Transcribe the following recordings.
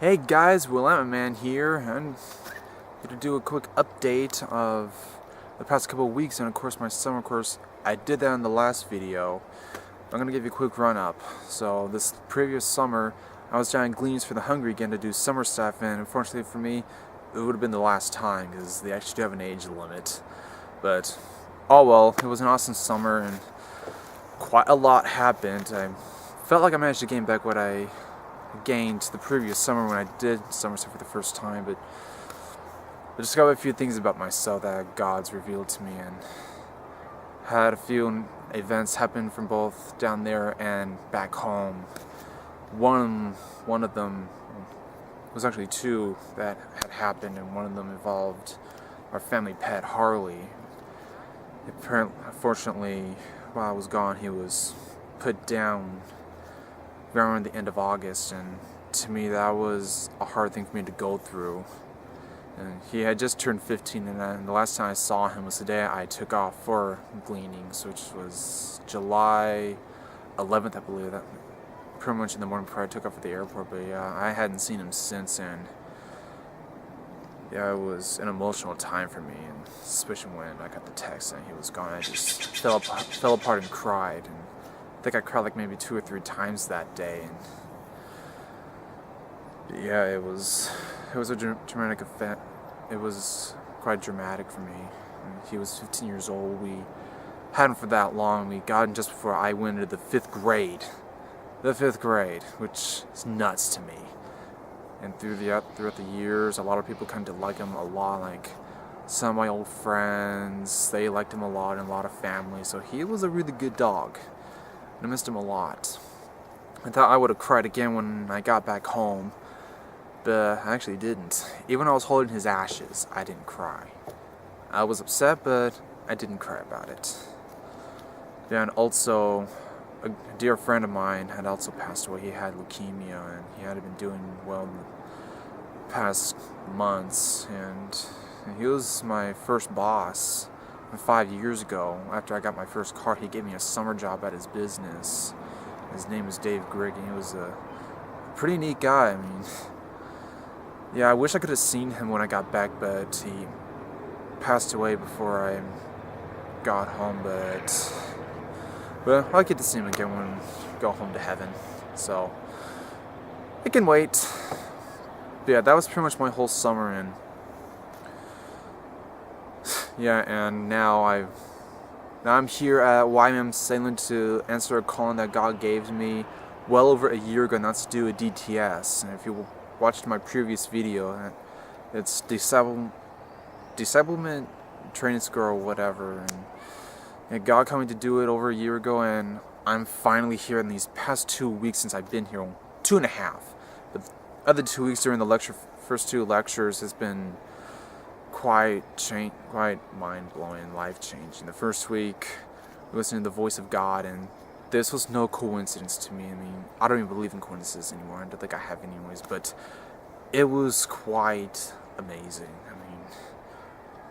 Hey guys, Will Man here, and I'm going to do a quick update of the past couple of weeks and of course my summer course. I did that in the last video. I'm going to give you a quick run up. So this previous summer I was down in Gleams for the Hungry again to do summer stuff, and unfortunately for me it would have been the last time because they actually do have an age limit. But oh well, it was an awesome summer and quite a lot happened. I felt like I managed to gain back what I gained the previous summer when I did summer stuff for the first time, but I discovered a few things about myself that God's revealed to me, and had a few events happen from both down there and back home. One of them was actually two that had happened, and one of them involved our family pet Harley. Unfortunately, while I was gone, he was put down around the end of August, and to me that was a hard thing for me to go through. And he had just turned 15, and the last time I saw him was the day I took off for gleanings, which was July 11th, I believe. That pretty much in the morning before I took off at the airport. But yeah, I hadn't seen him since, and yeah, it was an emotional time for me, and especially when I got the text saying he was gone. I just fell apart and cried, and I think I cried like maybe 2 or 3 times that day. And yeah, it was a dramatic event. It was quite dramatic for me. And he was 15 years old. We had him for that long. We got him just before I went into the 5th grade. The 5th grade, which is nuts to me. And throughout the years, a lot of people come to like him a lot. Like some of my old friends, they liked him a lot, and a lot of family. So he was a really good dog. I missed him a lot. I thought I would have cried again when I got back home, but I actually didn't. Even when I was holding his ashes, I didn't cry. I was upset, but I didn't cry about it. And also, a dear friend of mine had also passed away. He had leukemia, and he hadn't been doing well in the past months, and he was my first boss. 5 years ago, after I got my first car, he gave me a summer job at his business. His name is Dave Grigg, and he was a pretty neat guy. I mean, yeah, I wish I could have seen him when I got back, but he passed away before I got home. But I'll get to see him again when I go home to heaven, so I can wait. But yeah, that was pretty much my whole summer, and yeah, and now I'm here at YM Salem to answer a calling that God gave to me well over a year ago, and that's to do a DTS. And if you watched my previous video, it's disciplement training school or whatever. And God told me to do it over a year ago, and I'm finally here in these past 2 weeks since I've been here, 2.5. The other 2 weeks during the first 2 lectures has been quite mind-blowing, life-changing. The first week, listening to the voice of God, and this was no coincidence to me. I mean, I don't even believe in coincidences anymore. I don't think I have anyways, but it was quite amazing. I mean,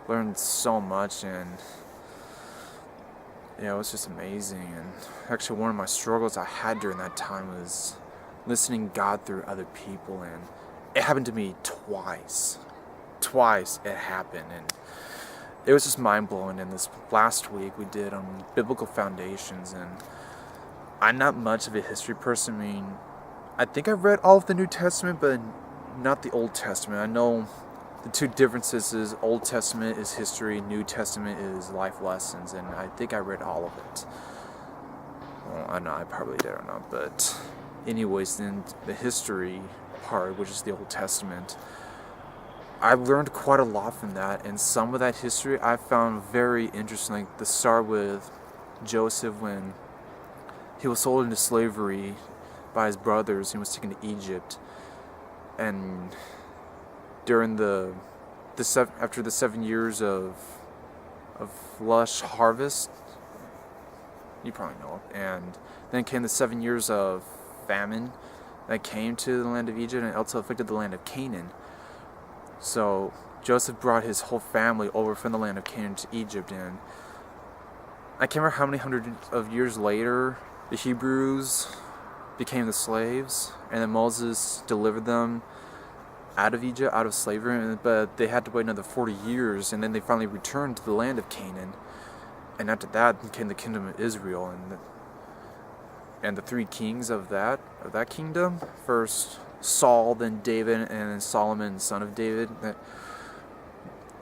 learned so much, and yeah, it was just amazing. And actually, one of my struggles I had during that time was listening God through other people, and it happened to me twice it happened, and it was just mind-blowing. And this last week we did on biblical foundations, and I'm not much of a history person. I mean, I think I've read all of the New Testament, but not the Old Testament. I know the two differences is Old Testament is history, New Testament is life lessons, and I think I read all of it. Well, I know I probably did or not, but anyways, then the history part, which is the Old Testament, I learned quite a lot from that, and some of that history I found very interesting. Like the start with Joseph, when he was sold into slavery by his brothers, he was taken to Egypt, and during after the 7 years of lush harvest, you probably know it, and then came the 7 years of famine that came to the land of Egypt, and it also affected the land of Canaan. So Joseph brought his whole family over from the land of Canaan to Egypt, and I can't remember how many hundreds of years later the Hebrews became the slaves, and then Moses delivered them out of Egypt, out of slavery, but they had to wait another 40 years, and then they finally returned to the land of Canaan. And after that came the kingdom of Israel, and the three kings of that kingdom. First Saul, then David, and then Solomon, son of David.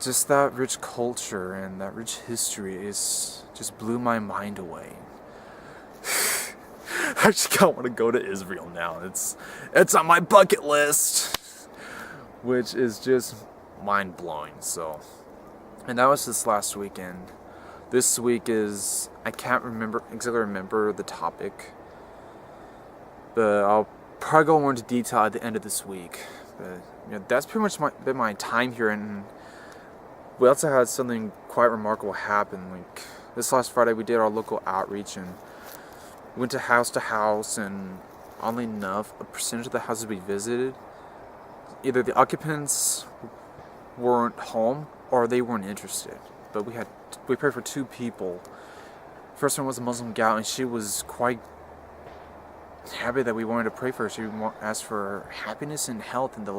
Just that rich culture and that rich history just blew my mind away. I just kind of want to go to Israel now. It's on my bucket list, which is just mind blowing. So, and that was this last weekend. This week is, I can't exactly remember the topic, but I'll probably go more into detail at the end of this week. But that's pretty much been my time here, and we also had something quite remarkable happen. Like this last Friday, we did our local outreach and went to house, and oddly enough, a percentage of the houses we visited, either the occupants weren't home or they weren't interested. But we prayed for two people. First one was a Muslim gal, and she was quite happy that we wanted to pray for her. She asked for happiness and health, and the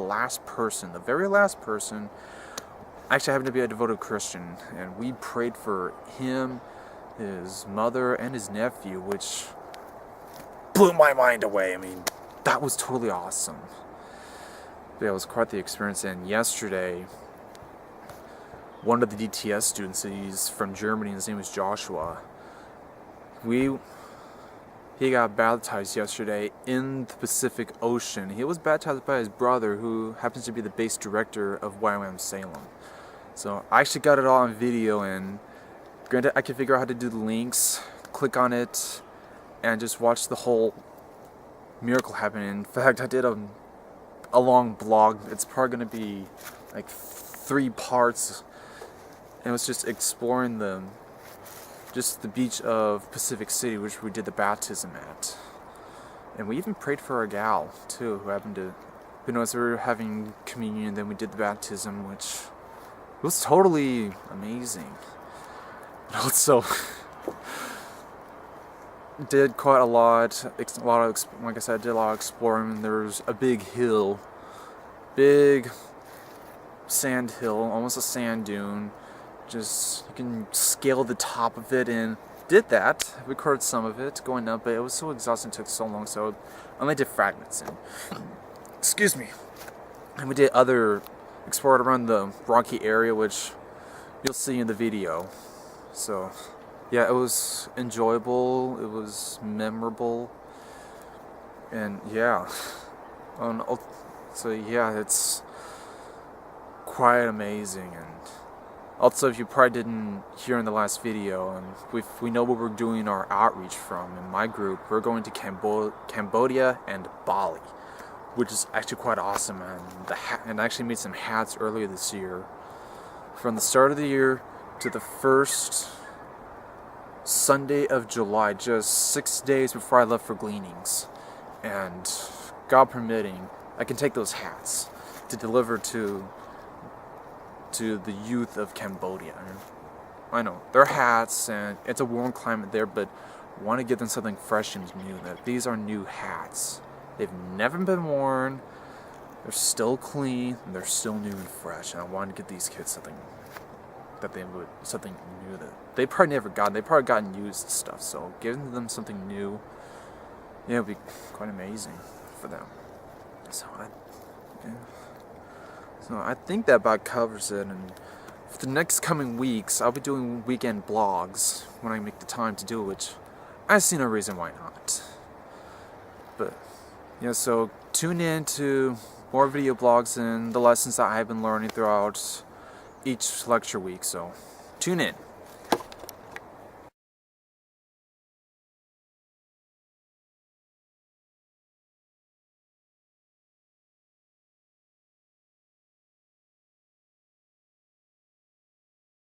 very last person, actually happened to be a devoted Christian, and we prayed for him, his mother, and his nephew, which blew my mind away. I mean, that was totally awesome. But it was quite the experience. And yesterday, one of the DTS students, he's from Germany, and his name is Joshua. He got baptized yesterday in the Pacific Ocean. He was baptized by his brother, who happens to be the base director of YWAM Salem. So I actually got it all on video, and granted, I can figure out how to do the links, click on it, and just watch the whole miracle happen. In fact, I did a long blog. It's probably going to be like 3 parts. And it was just exploring the beach of Pacific City, which we did the baptism at. And we even prayed for a gal, too, who knows, we were having communion, and then we did the baptism, which was totally amazing. But also, did quite a lot of, like I said, I did a lot of exploring. There was a big sand hill, almost a sand dune. Just, you can scale the top of it, and did that. Recorded some of it going up, but it was so exhausting, it took so long, so I only did fragments. And excuse me. And we did explored around the rocky area, which you'll see in the video. So yeah, it was enjoyable, it was memorable, and yeah. So yeah, it's quite amazing. And also, if you probably didn't hear in the last video, we know where we're doing our outreach from. In my group, we're going to Cambodia and Bali, which is actually quite awesome. And I actually made some hats earlier this year. From the start of the year to the first Sunday of July, just 6 days before I left for gleanings. And God permitting, I can take those hats to deliver to the youth of Cambodia. I know, they're hats, and it's a warm climate there, but I want to give them something fresh and new. That these are new hats. They've never been worn, they're still clean, and they're still new and fresh, and I wanted to give these kids something new that they probably never got. They probably gotten used stuff, so giving them something new, yeah, it would be quite amazing for them. So I think that about covers it, and for the next coming weeks, I'll be doing weekend blogs when I make the time to do it, which I see no reason why not. But, yeah, so tune in to more video blogs and the lessons that I've been learning throughout each lecture week, so tune in.